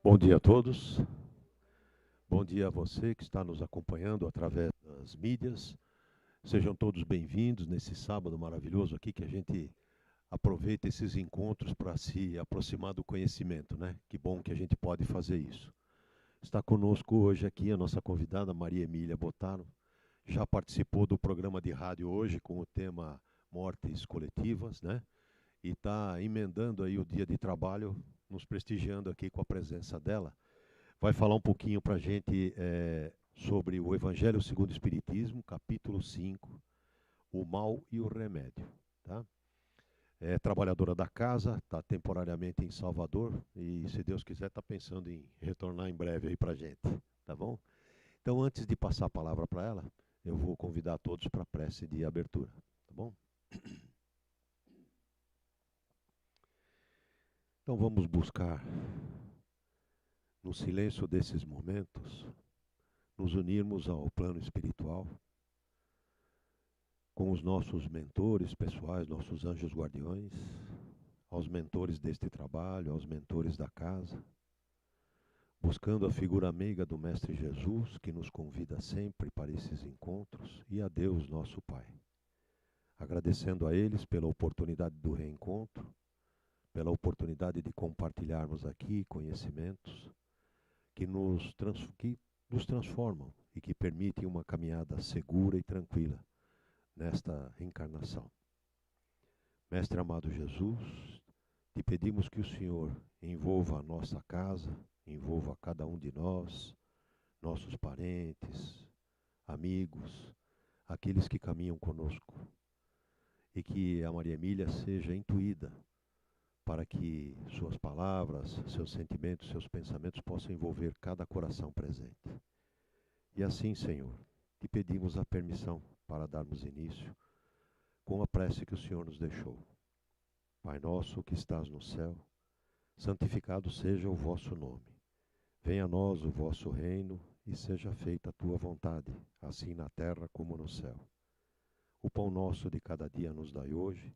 Bom dia a todos. Bom dia a você que está nos acompanhando através das mídias. Sejam todos bem-vindos nesse sábado maravilhoso aqui, que a gente aproveita esses encontros para se aproximar do conhecimento, né? Que bom que a gente pode fazer isso. Está conosco hoje aqui a nossa convidada Maria Emília Bottaro. Já participou do programa de rádio hoje com o tema Mortes Coletivas, né? E está emendando aí o dia de trabalho, nos prestigiando aqui com a presença dela. Vai falar um pouquinho para a gente sobre o Evangelho segundo o Espiritismo, capítulo 5, o mal e o remédio. Tá? É trabalhadora da casa, está temporariamente em Salvador e, se Deus quiser, está pensando em retornar em breve aí para a gente. Tá bom? Então, antes de passar a palavra para ela, eu vou convidar todos para a prece de abertura. Tá bom? Então vamos buscar, no silêncio desses momentos, nos unirmos ao plano espiritual, com os nossos mentores pessoais, nossos anjos guardiões, aos mentores deste trabalho, aos mentores da casa, buscando a figura meiga do Mestre Jesus, que nos convida sempre para esses encontros, e a Deus, nosso Pai. Agradecendo a eles pela oportunidade do reencontro, pela oportunidade de compartilharmos aqui conhecimentos que nos transformam e que permitem uma caminhada segura e tranquila nesta reencarnação. Mestre amado Jesus, te pedimos que o Senhor envolva a nossa casa, envolva cada um de nós, nossos parentes, amigos, aqueles que caminham conosco, e que a Maria Emília seja intuída para que suas palavras, seus sentimentos, seus pensamentos possam envolver cada coração presente. E assim, Senhor, te pedimos a permissão para darmos início com a prece que o Senhor nos deixou. Pai nosso que estás no céu, santificado seja o vosso nome. Venha a nós o vosso reino e seja feita a tua vontade, assim na terra como no céu. O pão nosso de cada dia nos dai hoje,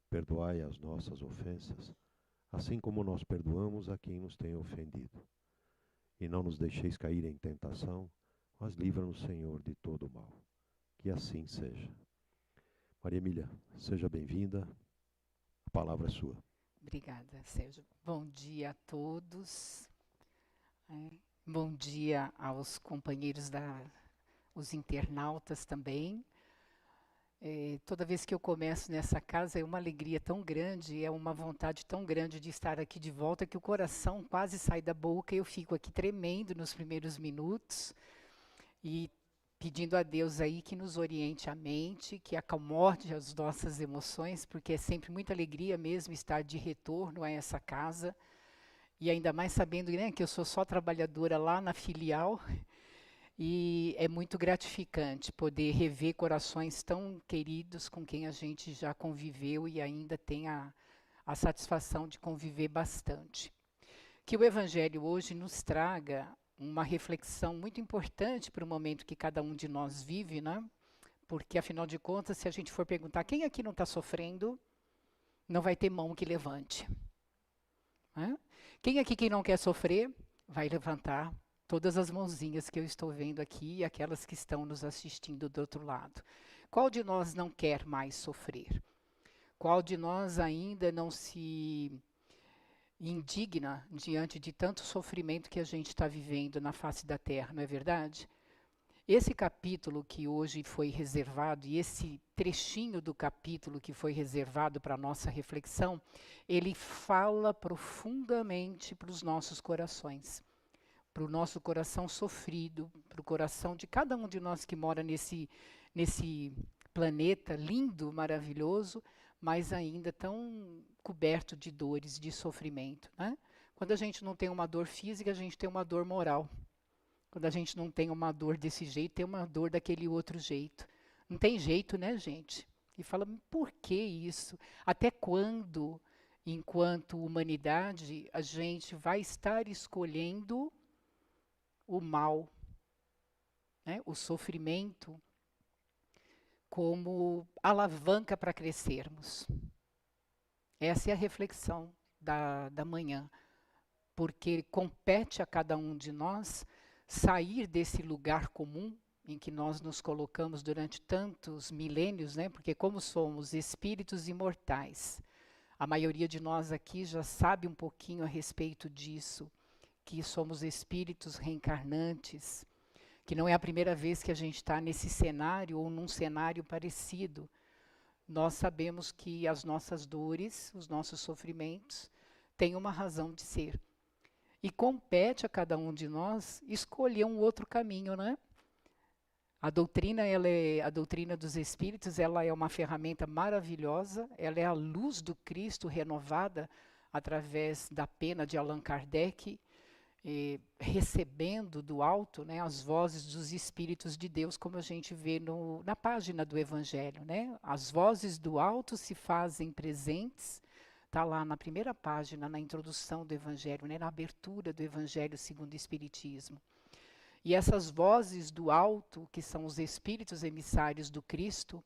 perdoai as nossas ofensas, assim como nós perdoamos a quem nos tem ofendido. E não nos deixeis cair em tentação, mas livra-nos, Senhor, de todo o mal. Que assim seja. Maria Emília, seja bem-vinda. A palavra é sua. Obrigada, Sérgio. Bom dia a todos. Bom dia aos companheiros os internautas também. Toda vez que eu começo nessa casa é uma alegria tão grande, é uma vontade tão grande de estar aqui de volta que o coração quase sai da boca e eu fico aqui tremendo nos primeiros minutos e pedindo a Deus aí que nos oriente a mente, que acalmode as nossas emoções, porque é sempre muita alegria mesmo estar de retorno a essa casa. E ainda mais sabendo, né, que eu sou só trabalhadora lá na filial, e é muito gratificante poder rever corações tão queridos com quem a gente já conviveu e ainda tem a satisfação de conviver bastante. Que o Evangelho hoje nos traga uma reflexão muito importante para o momento que cada um de nós vive, né? Porque, afinal de contas, se a gente for perguntar quem aqui não está sofrendo, não vai ter mão que levante. Né? Quem aqui que não quer sofrer, vai levantar todas as mãozinhas que eu estou vendo aqui e aquelas que estão nos assistindo do outro lado. Qual de nós não quer mais sofrer? Qual de nós ainda não se indigna diante de tanto sofrimento que a gente está vivendo na face da terra, não é verdade? Esse capítulo que hoje foi reservado, e esse trechinho do capítulo que foi reservado para a nossa reflexão, ele fala profundamente para os nossos corações, para o nosso coração sofrido, para o coração de cada um de nós que mora nesse planeta lindo, maravilhoso, mas ainda tão coberto de dores, de sofrimento. Né? Quando a gente não tem uma dor física, a gente tem uma dor moral. Quando a gente não tem uma dor desse jeito, tem uma dor daquele outro jeito. Não tem jeito, né, gente? E fala, por que isso? Até quando, enquanto humanidade, a gente vai estar escolhendo o mal, né, o sofrimento, como alavanca para crescermos? Essa é a reflexão da manhã, porque compete a cada um de nós sair desse lugar comum em que nós nos colocamos durante tantos milênios, né? Porque como somos espíritos imortais, a maioria de nós aqui já sabe um pouquinho a respeito disso, que somos espíritos reencarnantes, que não é a primeira vez que a gente está nesse cenário ou num cenário parecido. Nós sabemos que as nossas dores, os nossos sofrimentos, têm uma razão de ser. E compete a cada um de nós escolher um outro caminho, né? A doutrina dos Espíritos, ela é uma ferramenta maravilhosa, ela é a luz do Cristo renovada através da pena de Allan Kardec, recebendo do alto, né, as vozes dos Espíritos de Deus, como a gente vê na página do Evangelho. Né? As vozes do alto se fazem presentes. Está lá na primeira página, na introdução do Evangelho, né, na abertura do Evangelho segundo o Espiritismo. E essas vozes do alto, que são os espíritos emissários do Cristo,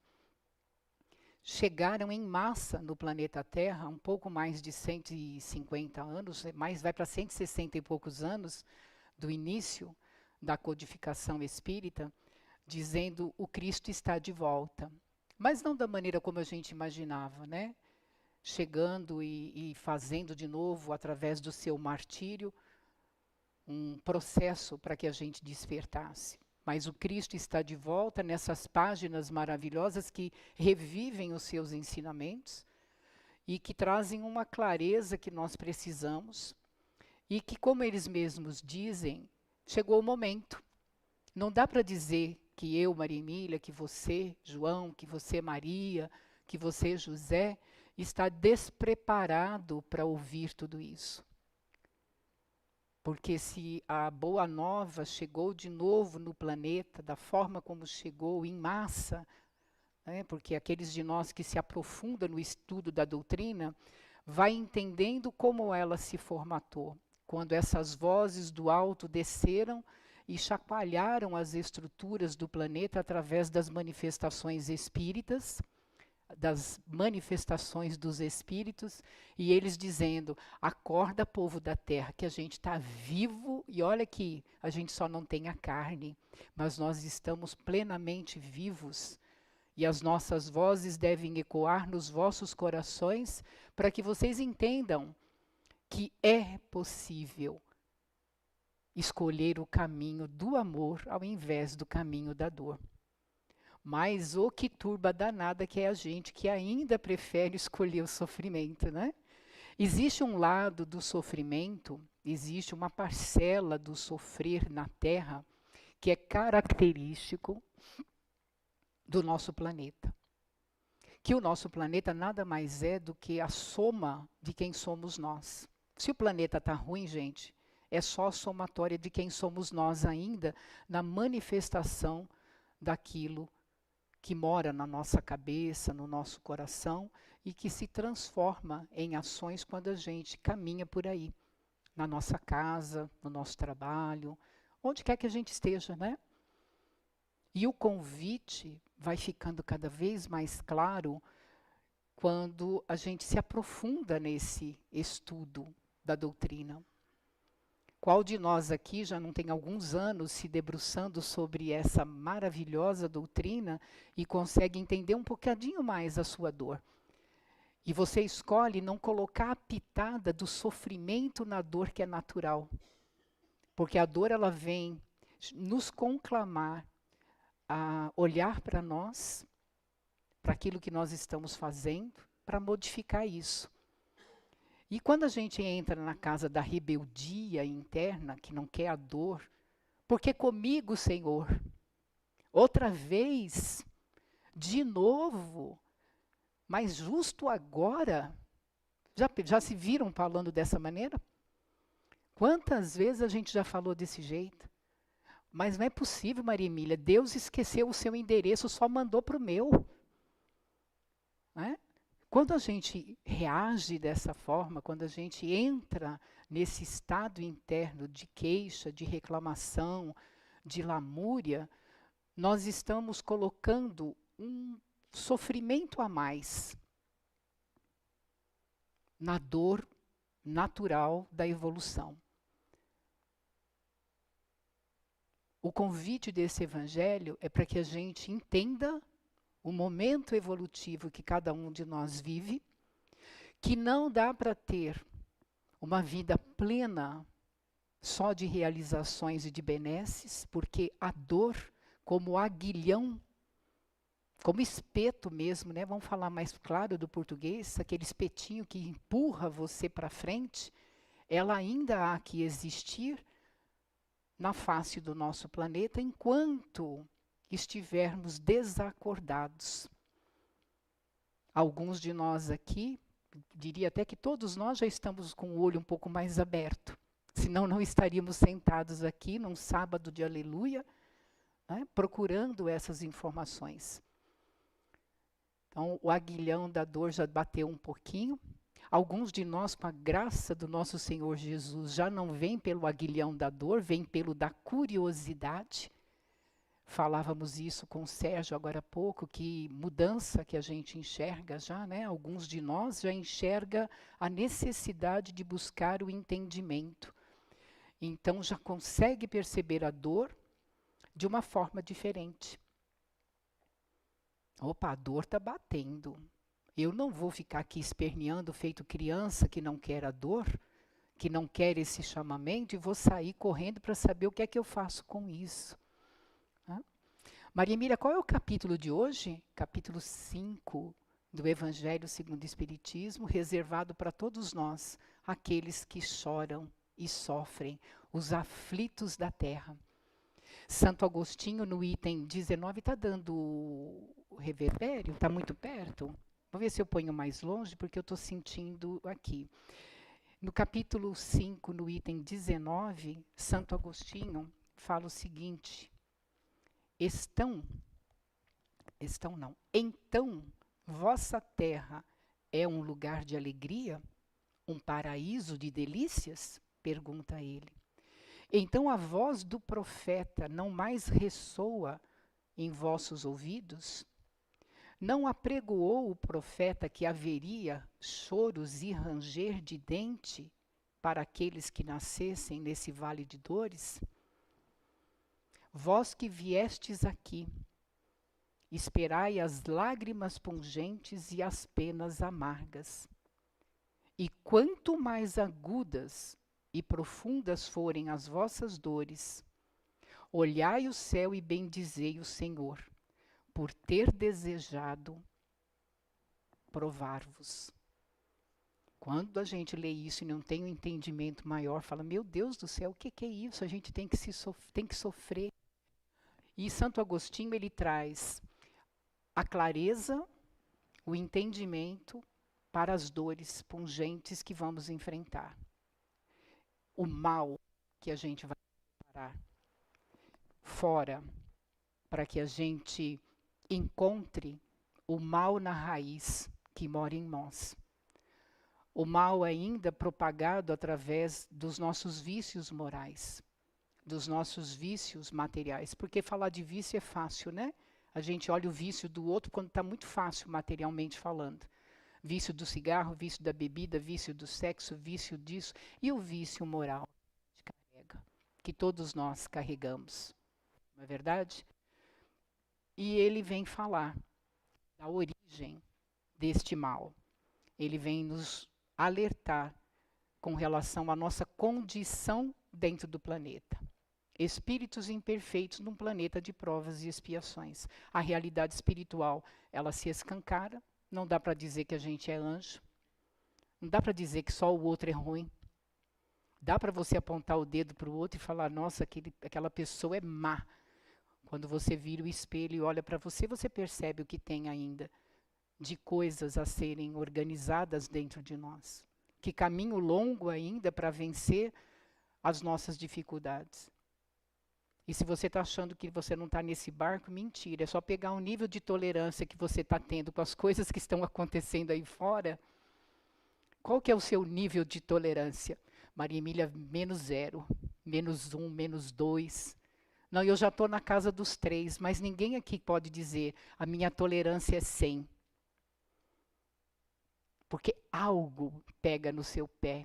chegaram em massa no planeta Terra, um pouco mais de 150 anos, mais vai para 160 e poucos anos do início da codificação espírita, dizendo o Cristo está de volta. Mas não da maneira como a gente imaginava, né? Chegando e fazendo de novo, através do seu martírio, um processo para que a gente despertasse. Mas o Cristo está de volta nessas páginas maravilhosas que revivem os seus ensinamentos e que trazem uma clareza que nós precisamos e que, como eles mesmos dizem, chegou o momento. Não dá para dizer que eu, Maria Emília, que você, João, que você, Maria, que você, José, está despreparado para ouvir tudo isso. Porque se a boa nova chegou de novo no planeta, da forma como chegou, em massa, né, porque aqueles de nós que se aprofundam no estudo da doutrina, vai entendendo como ela se formatou. Quando essas vozes do alto desceram e chacoalharam as estruturas do planeta através das manifestações espíritas, das manifestações dos espíritos, e eles dizendo: acorda, povo da terra, que a gente está vivo, e olha que a gente só não tem a carne, mas nós estamos plenamente vivos, e as nossas vozes devem ecoar nos vossos corações, para que vocês entendam que é possível escolher o caminho do amor ao invés do caminho da dor. Mas o que turba danada que é a gente que ainda prefere escolher o sofrimento, né? Existe um lado do sofrimento, existe uma parcela do sofrer na Terra que é característico do nosso planeta. Que o nosso planeta nada mais é do que a soma de quem somos nós. Se o planeta está ruim, gente, é só a somatória de quem somos nós ainda na manifestação daquilo que mora na nossa cabeça, no nosso coração, e que se transforma em ações quando a gente caminha por aí, na nossa casa, no nosso trabalho, onde quer que a gente esteja, né? E o convite vai ficando cada vez mais claro quando a gente se aprofunda nesse estudo da doutrina. Qual de nós aqui já não tem alguns anos se debruçando sobre essa maravilhosa doutrina e consegue entender um bocadinho mais a sua dor? E você escolhe não colocar a pitada do sofrimento na dor que é natural. Porque a dor, ela vem nos conclamar a olhar para nós, para aquilo que nós estamos fazendo, para modificar isso. E quando a gente entra na casa da rebeldia interna, que não quer a dor, porque comigo, Senhor, outra vez, de novo, mas justo agora, já se viram falando dessa maneira? Quantas vezes a gente já falou desse jeito? Mas não é possível, Maria Emília, Deus esqueceu o seu endereço, só mandou para o meu. Né? Quando a gente reage dessa forma, quando a gente entra nesse estado interno de queixa, de reclamação, de lamúria, nós estamos colocando um sofrimento a mais na dor natural da evolução. O convite desse evangelho é para que a gente entenda o momento evolutivo que cada um de nós vive, que não dá para ter uma vida plena só de realizações e de benesses, porque a dor, como aguilhão, como espeto mesmo, né? Vamos falar mais claro do português, aquele espetinho que empurra você para frente, ela ainda há que existir na face do nosso planeta enquanto estivermos desacordados. Alguns de nós aqui, diria até que todos nós já estamos com o olho um pouco mais aberto, senão não estaríamos sentados aqui num sábado de aleluia, né, procurando essas informações. Então, o aguilhão da dor já bateu um pouquinho. Alguns de nós, com a graça do nosso Senhor Jesus, já não vêm pelo aguilhão da dor, vêm pelo da curiosidade. Falávamos isso com o Sérgio agora há pouco, que mudança que a gente enxerga já, né? Alguns de nós já enxerga a necessidade de buscar o entendimento. Então já consegue perceber a dor de uma forma diferente. Opa, a dor está batendo. Eu não vou ficar aqui esperneando, feito criança que não quer a dor, que não quer esse chamamento, e vou sair correndo para saber o que é que eu faço com isso. Maria Emília, qual é o capítulo de hoje? Capítulo 5 do Evangelho segundo o Espiritismo, reservado para todos nós, aqueles que choram e sofrem, os aflitos da terra. Santo Agostinho, no item 19, está dando o reverbério? Está muito perto? Vou ver se eu ponho mais longe, porque eu estou sentindo aqui. No capítulo 5, no item 19, Santo Agostinho fala o seguinte: Então, vossa terra é um lugar de alegria? Um paraíso de delícias? Pergunta ele. Então a voz do profeta não mais ressoa em vossos ouvidos? Não apregoou o profeta que haveria choros e ranger de dente para aqueles que nascessem nesse vale de dores? Vós que viestes aqui, esperai as lágrimas pungentes e as penas amargas. E quanto mais agudas e profundas forem as vossas dores, olhai o céu e bendizei o Senhor, por ter desejado provar-vos. Quando a gente lê isso e não tem um entendimento maior, fala, meu Deus do céu, o que é isso? A gente tem que sofrer. E Santo Agostinho, ele traz a clareza, o entendimento para as dores pungentes que vamos enfrentar. O mal que a gente vai parar fora, para que a gente encontre o mal na raiz que mora em nós. O mal ainda propagado através dos nossos vícios morais, dos nossos vícios materiais. Porque falar de vício é fácil, né? A gente olha o vício do outro quando está muito fácil materialmente falando. Vício do cigarro, vício da bebida, vício do sexo, vício disso. E o vício moral que carrega, que todos nós carregamos. Não é verdade? E ele vem falar da origem deste mal. Ele vem nos alertar com relação à nossa condição dentro do planeta. Espíritos imperfeitos num planeta de provas e expiações. A realidade espiritual, ela se escancara. Não dá para dizer que a gente é anjo. Não dá para dizer que só o outro é ruim. Dá para você apontar o dedo para o outro e falar, nossa, aquela pessoa é má. Quando você vira o espelho e olha para você, você percebe o que tem ainda de coisas a serem organizadas dentro de nós. Que caminho longo ainda para vencer as nossas dificuldades. E se você está achando que você não está nesse barco, mentira. É só pegar o nível de tolerância que você está tendo com as coisas que estão acontecendo aí fora. Qual que é o seu nível de tolerância? Maria Emília, -0, -1, -2. Não, eu já estou na casa dos 3, mas ninguém aqui pode dizer a minha tolerância é 100. Porque algo pega no seu pé,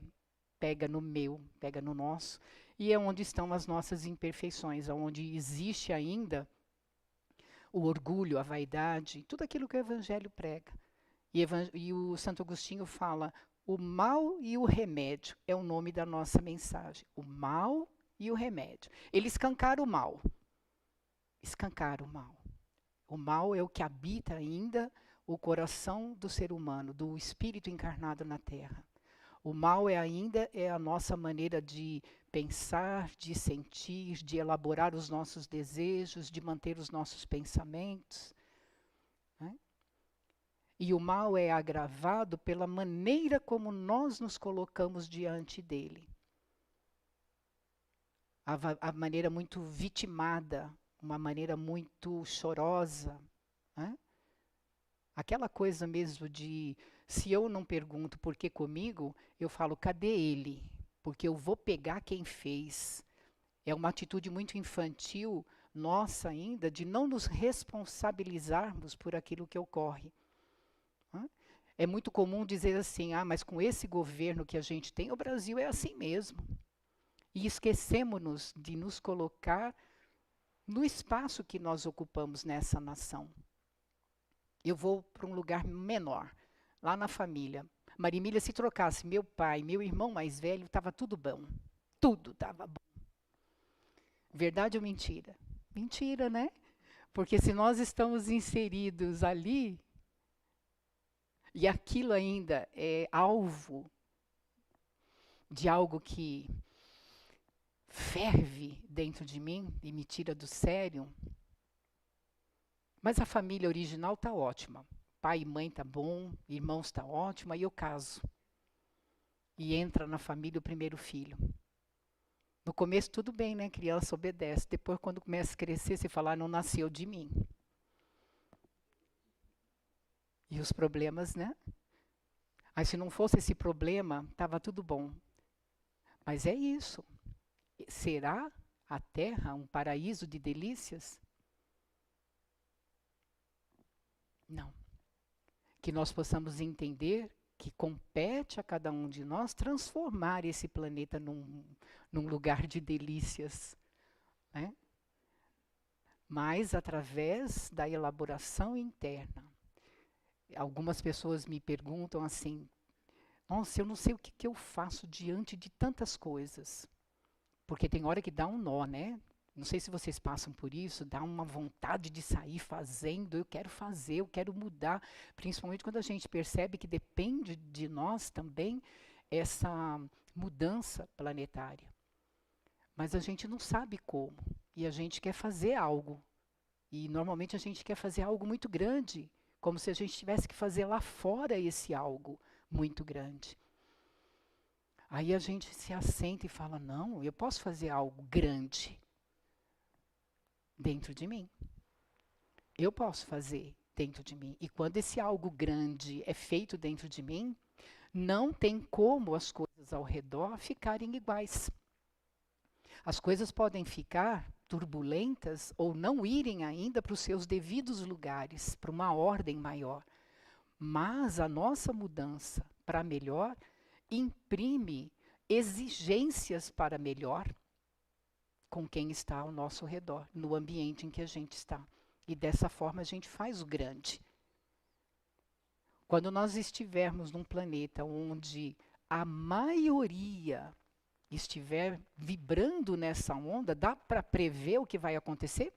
pega no meu, pega no nosso, e é onde estão as nossas imperfeições, onde existe ainda o orgulho, a vaidade, tudo aquilo que o Evangelho prega. E o Santo Agostinho fala, o mal e o remédio é o nome da nossa mensagem. O mal e o remédio. Ele escancara o mal. Escancara o mal. O mal é o que habita ainda o coração do ser humano, do espírito encarnado na Terra. O mal ainda é a nossa maneira de pensar, de sentir, de elaborar os nossos desejos, de manter os nossos pensamentos. Né? E o mal é agravado pela maneira como nós nos colocamos diante dele. A maneira muito vitimada, uma maneira muito chorosa. Né? Aquela coisa mesmo de, se eu não pergunto por que comigo, eu falo, cadê ele? Porque eu vou pegar quem fez. É uma atitude muito infantil, nossa ainda, de não nos responsabilizarmos por aquilo que ocorre. É muito comum dizer assim, mas com esse governo que a gente tem, o Brasil é assim mesmo. E esquecemos-nos de nos colocar no espaço que nós ocupamos nessa nação. Eu vou para um lugar menor, lá na família. Maria Emília, se trocasse meu pai, meu irmão mais velho, estava tudo bom. Tudo estava bom. Verdade ou mentira? Mentira, né? Porque se nós estamos inseridos ali, e aquilo ainda é alvo de algo que ferve dentro de mim e me tira do sério. Mas a família original está ótima. Pai e mãe está bom, irmãos está ótimo, aí eu caso. E entra na família o primeiro filho. No começo tudo bem, né? Criança obedece. Depois, quando começa a crescer, você fala, não nasceu de mim. E os problemas, né? Aí se não fosse esse problema, estava tudo bom. Mas é isso. Será a Terra um paraíso de delícias? Não. Que nós possamos entender que compete a cada um de nós transformar esse planeta num lugar de delícias, né? Mas através da elaboração interna. Algumas pessoas me perguntam assim: nossa, eu não sei o que eu faço diante de tantas coisas. Porque tem hora que dá um nó, né? Não sei se vocês passam por isso, dá uma vontade de sair fazendo, eu quero fazer, eu quero mudar. Principalmente quando a gente percebe que depende de nós também essa mudança planetária. Mas a gente não sabe como. E a gente quer fazer algo. E normalmente a gente quer fazer algo muito grande, como se a gente tivesse que fazer lá fora esse algo muito grande. Aí a gente se assenta e fala: não, eu posso fazer algo grande dentro de mim. Eu posso fazer dentro de mim. E quando esse algo grande é feito dentro de mim, não tem como as coisas ao redor ficarem iguais. As coisas podem ficar turbulentas ou não irem ainda para os seus devidos lugares, para uma ordem maior. Mas a nossa mudança para melhor imprime exigências para melhor com quem está ao nosso redor, no ambiente em que a gente está. E dessa forma a gente faz o grande. Quando nós estivermos num planeta onde a maioria estiver vibrando nessa onda, dá para prever o que vai acontecer?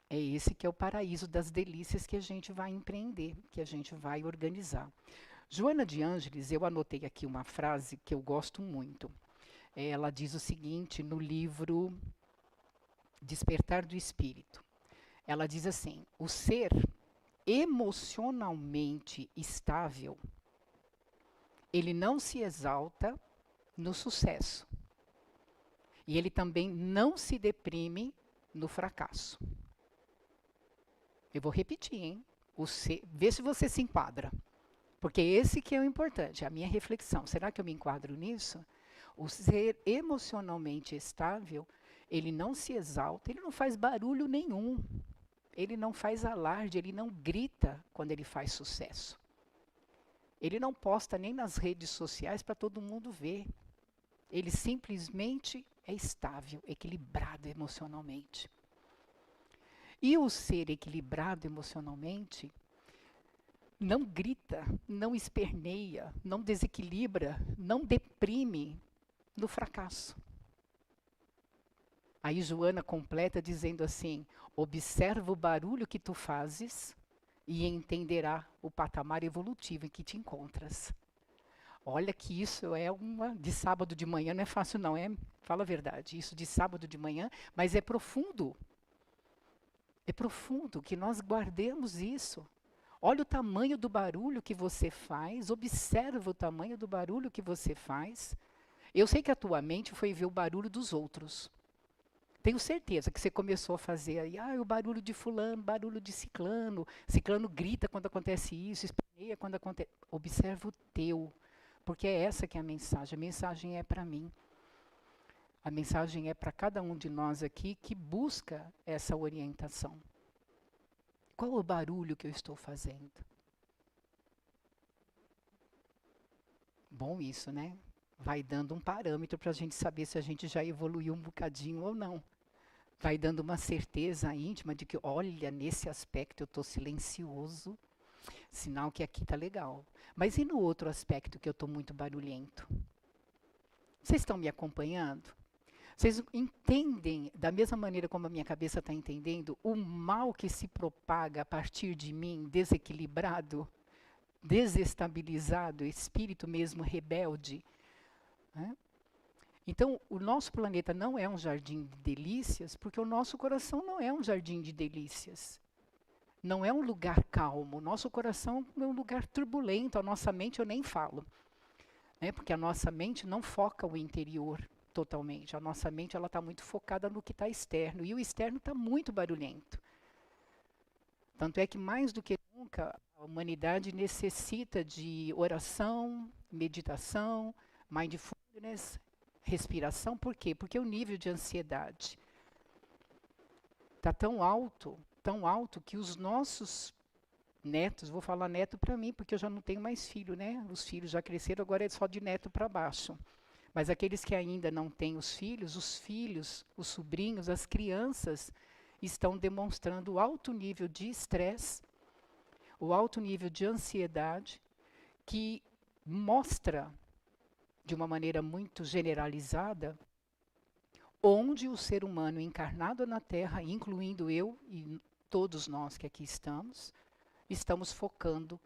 É esse que é o paraíso das delícias que a gente vai empreender, que a gente vai organizar. Joana de Ângeles, eu anotei aqui uma frase que eu gosto muito. Ela diz o seguinte no livro Despertar do Espírito. Ela diz assim: o ser emocionalmente estável, ele não se exalta no sucesso. E ele também não se deprime no fracasso. Eu vou repetir, hein? Vê se você se enquadra. Porque esse que é o importante, a minha reflexão. Será que eu me enquadro nisso? O ser emocionalmente estável, ele não se exalta, ele não faz barulho nenhum. Ele não faz alarde, ele não grita quando ele faz sucesso. Ele não posta nem nas redes sociais para todo mundo ver. Ele simplesmente é estável, equilibrado emocionalmente. E o ser equilibrado emocionalmente não grita, não esperneia, não desequilibra, não deprime no fracasso. Aí Joana completa dizendo assim: observa o barulho que tu fazes e entenderá o patamar evolutivo em que te encontras. Olha que isso é de sábado de manhã, não é fácil não, fala a verdade, isso de sábado de manhã, mas é profundo. É profundo que nós guardemos isso. Olha o tamanho do barulho que você faz, observa o tamanho do barulho que você faz. Eu sei que a tua mente foi ver o barulho dos outros. Tenho certeza que você começou a fazer aí, o barulho de fulano, barulho de ciclano. Ciclano grita quando acontece isso, esperneia quando acontece. Observa o teu, porque é essa que é a mensagem. A mensagem é para mim. A mensagem é para cada um de nós aqui que busca essa orientação. Qual o barulho que eu estou fazendo? Bom isso, né? Vai dando um parâmetro para a gente saber se a gente já evoluiu um bocadinho ou não. Vai dando uma certeza íntima de que, olha, nesse aspecto eu estou silencioso, sinal que aqui está legal. Mas e no outro aspecto que eu estou muito barulhento? Vocês estão me acompanhando? Vocês entendem, da mesma maneira como a minha cabeça está entendendo, o mal que se propaga a partir de mim, desequilibrado, desestabilizado, espírito mesmo rebelde? Né? Então, o nosso planeta não é um jardim de delícias, porque o nosso coração não é um jardim de delícias. Não é um lugar calmo. O nosso coração é um lugar turbulento. A nossa mente eu nem falo. Né? Porque a nossa mente não foca o interior totalmente. A nossa mente está muito focada no que está externo. E o externo está muito barulhento. Tanto é que, mais do que nunca, a humanidade necessita de oração, meditação, Mindfulness, respiração, por quê? Porque o nível de ansiedade está tão alto que os nossos netos, vou falar neto para mim, porque eu já não tenho mais filho, né? Os filhos já cresceram, agora é só de neto para baixo. Mas aqueles que ainda não têm os filhos, os sobrinhos, as crianças, estão demonstrando o alto nível de estresse, o alto nível de ansiedade, que mostra, de uma maneira muito generalizada, onde o ser humano encarnado na Terra, incluindo eu e todos nós que aqui estamos focando,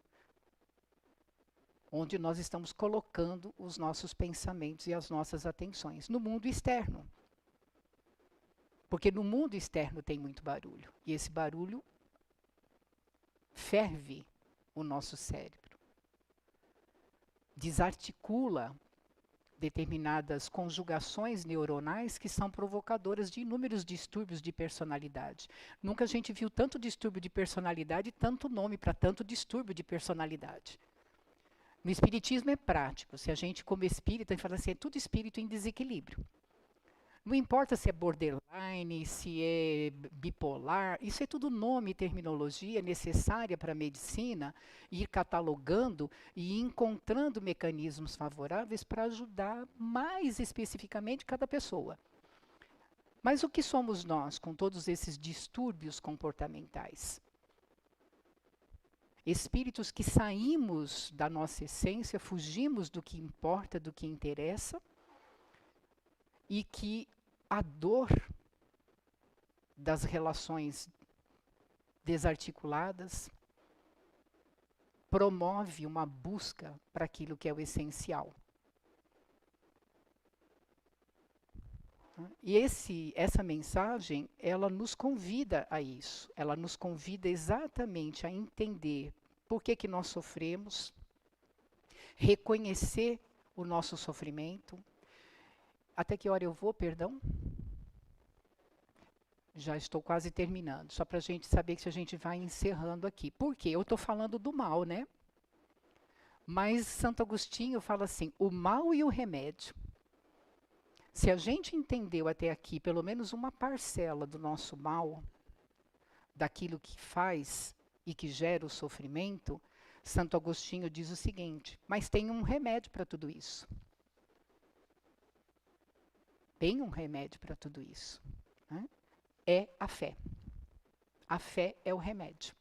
onde nós estamos colocando os nossos pensamentos e as nossas atenções, no mundo externo. Porque no mundo externo tem muito barulho, e esse barulho ferve o nosso cérebro, desarticula determinadas conjugações neuronais que são provocadoras de inúmeros distúrbios de personalidade. Nunca a gente viu tanto distúrbio de personalidade e tanto nome para tanto distúrbio de personalidade. No espiritismo é prático. Se a gente, como espírita, fala assim, é tudo espírito em desequilíbrio. Não importa se é borderline, se é bipolar, isso é tudo nome e terminologia necessária para a medicina, ir catalogando e encontrando mecanismos favoráveis para ajudar mais especificamente cada pessoa. Mas o que somos nós com todos esses distúrbios comportamentais? Espíritos que saímos da nossa essência, fugimos do que importa, do que interessa, e que a dor das relações desarticuladas promove uma busca para aquilo que é o essencial. E essa mensagem, ela nos convida a isso. Ela nos convida exatamente a entender por que nós sofremos, reconhecer o nosso sofrimento. Até que hora eu vou, perdão? Já estou quase terminando, só para a gente saber que a gente vai encerrando aqui. Por quê? Eu estou falando do mal, né? Mas Santo Agostinho fala assim, o mal e o remédio. Se a gente entendeu até aqui pelo menos uma parcela do nosso mal, daquilo que faz e que gera o sofrimento, Santo Agostinho diz o seguinte, mas tem um remédio para tudo isso. Tem um remédio para tudo isso. Né? É a fé. A fé é o remédio.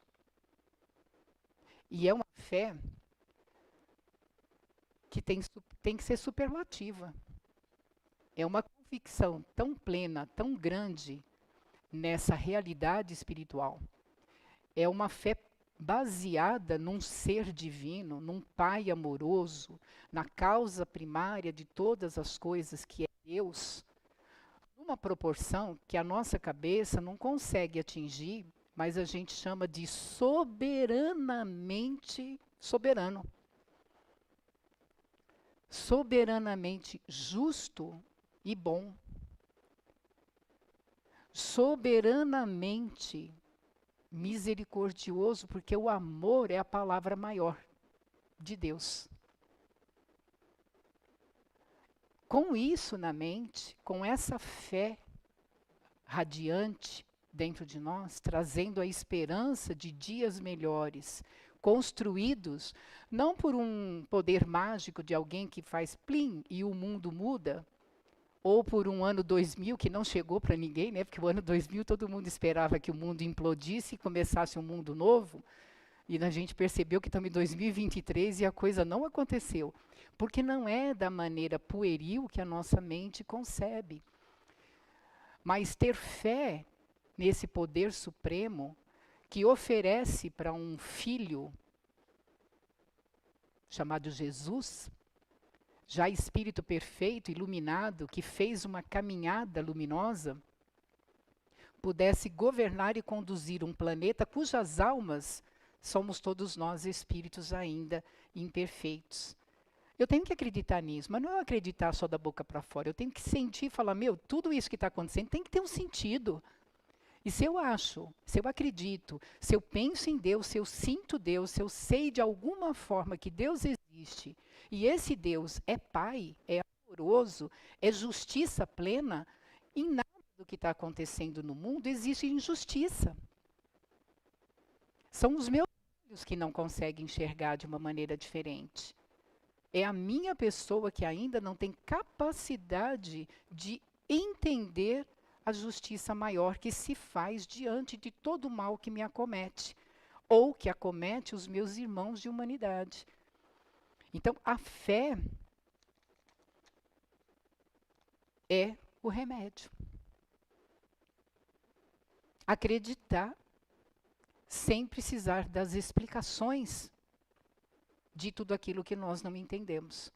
E é uma fé que tem que ser superlativa. É uma convicção tão plena, tão grande nessa realidade espiritual. É uma fé baseada num ser divino, num Pai amoroso, na causa primária de todas as coisas que é Deus, numa proporção que a nossa cabeça não consegue atingir, mas a gente chama de soberanamente soberano. Soberanamente justo e bom. Soberanamente misericordioso, porque o amor é a palavra maior de Deus. Com isso na mente, com essa fé radiante dentro de nós, trazendo a esperança de dias melhores, construídos não por um poder mágico de alguém que faz plim e o mundo muda, ou por um ano 2000 que não chegou para ninguém, né? Porque o ano 2000 todo mundo esperava que o mundo implodisse e começasse um mundo novo, e a gente percebeu que estamos em 2023 e a coisa não aconteceu, porque não é da maneira pueril que a nossa mente concebe. Mas ter fé nesse poder supremo que oferece para um filho chamado Jesus, já espírito perfeito, iluminado, que fez uma caminhada luminosa, pudesse governar e conduzir um planeta cujas almas somos todos nós espíritos ainda imperfeitos. Eu tenho que acreditar nisso, mas não é acreditar só da boca para fora. Eu tenho que sentir e falar, meu, tudo isso que está acontecendo tem que ter um sentido. E se eu acho, se eu acredito, se eu penso em Deus, se eu sinto Deus, se eu sei de alguma forma que Deus existe, existe. E esse Deus é Pai, é amoroso, é justiça plena. Em nada do que está acontecendo no mundo existe injustiça. São os meus olhos que não conseguem enxergar de uma maneira diferente. É a minha pessoa que ainda não tem capacidade de entender a justiça maior que se faz diante de todo o mal que me acomete, ou que acomete os meus irmãos de humanidade. Então, a fé é o remédio. Acreditar sem precisar das explicações de tudo aquilo que nós não entendemos.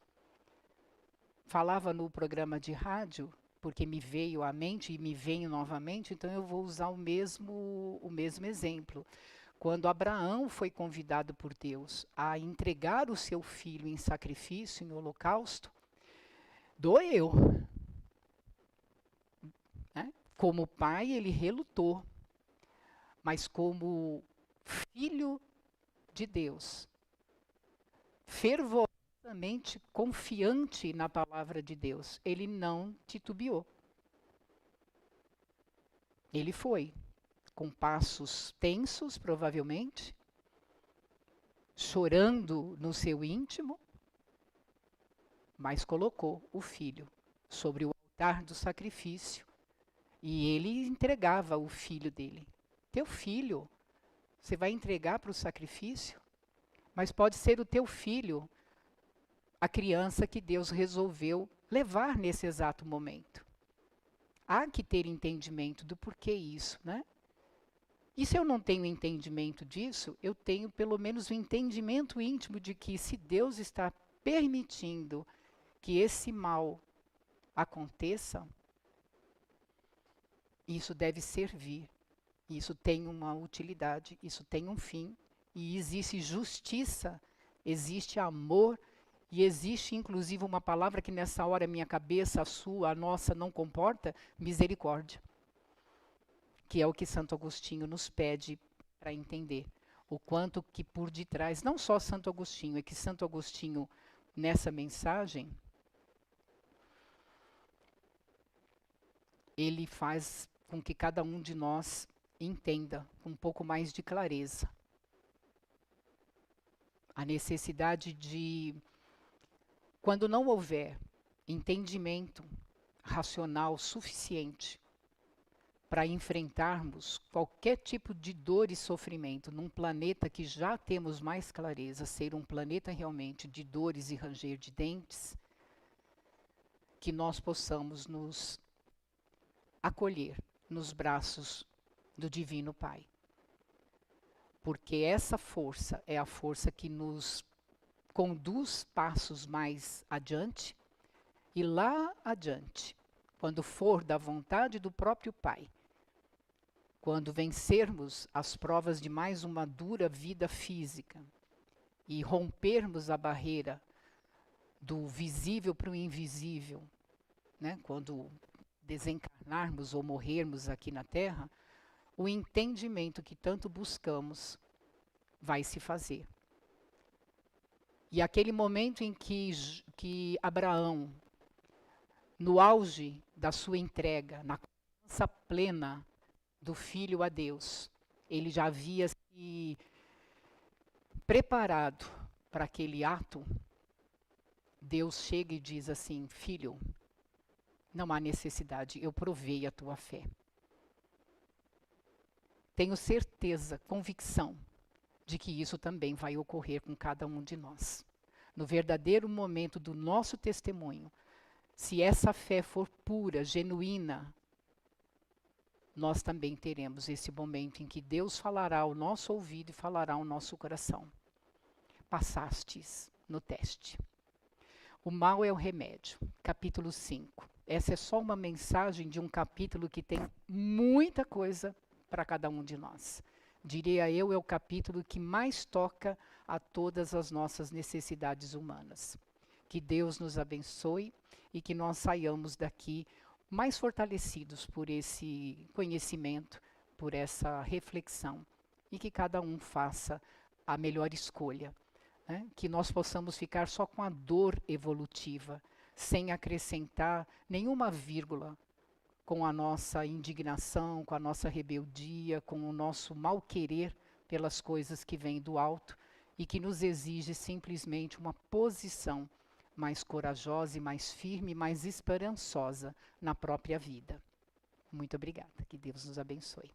Falava no programa de rádio, porque me veio à mente e me veio novamente, então eu vou usar o mesmo exemplo. Quando Abraão foi convidado por Deus a entregar o seu filho em sacrifício, em holocausto, doeu. Né? Como pai, ele relutou. Mas como filho de Deus, fervorosamente confiante na palavra de Deus, ele não titubeou. Ele foi, com passos tensos, provavelmente, chorando no seu íntimo, mas colocou o filho sobre o altar do sacrifício e ele entregava o filho dele. Teu filho, você vai entregar para o sacrifício? Mas pode ser o teu filho, a criança que Deus resolveu levar nesse exato momento. Há que ter entendimento do porquê isso, né? E se eu não tenho entendimento disso, eu tenho pelo menos o entendimento íntimo de que se Deus está permitindo que esse mal aconteça, isso deve servir. Isso tem uma utilidade, isso tem um fim, e existe justiça, existe amor, e existe inclusive uma palavra que nessa hora minha cabeça, a sua, a nossa não comporta, misericórdia. Que é o que Santo Agostinho nos pede para entender. O quanto que por detrás, não só Santo Agostinho, é que Santo Agostinho, nessa mensagem, ele faz com que cada um de nós entenda com um pouco mais de clareza a necessidade de, quando não houver entendimento racional suficiente para enfrentarmos qualquer tipo de dor e sofrimento num planeta que já temos mais clareza ser um planeta realmente de dores e ranger de dentes, que nós possamos nos acolher nos braços do Divino Pai. Porque essa força é a força que nos conduz passos mais adiante, e lá adiante, quando for da vontade do próprio Pai, quando vencermos as provas de mais uma dura vida física e rompermos a barreira do visível para o invisível, né? Quando desencarnarmos ou morrermos aqui na Terra, o entendimento que tanto buscamos vai se fazer. E aquele momento em que Abraão, no auge da sua entrega, na confiança plena do filho a Deus, ele já havia se preparado para aquele ato. Deus chega e diz assim: filho, não há necessidade, eu provei a tua fé. Tenho certeza, convicção, de que isso também vai ocorrer com cada um de nós. No verdadeiro momento do nosso testemunho, se essa fé for pura, genuína, nós também teremos esse momento em que Deus falará ao nosso ouvido e falará ao nosso coração. Passastes no teste. O mal é o remédio. Capítulo 5. Essa é só uma mensagem de um capítulo que tem muita coisa para cada um de nós. Diria eu, é o capítulo que mais toca a todas as nossas necessidades humanas. Que Deus nos abençoe e que nós saiamos daqui mais fortalecidos por esse conhecimento, por essa reflexão, e que cada um faça a melhor escolha né? Que nós possamos ficar só com a dor evolutiva, sem acrescentar nenhuma vírgula com a nossa indignação, com a nossa rebeldia, com o nosso mal-querer pelas coisas que vêm do alto e que nos exige simplesmente uma posição mais corajosa e mais firme, mais esperançosa na própria vida. Muito obrigada. Que Deus nos abençoe.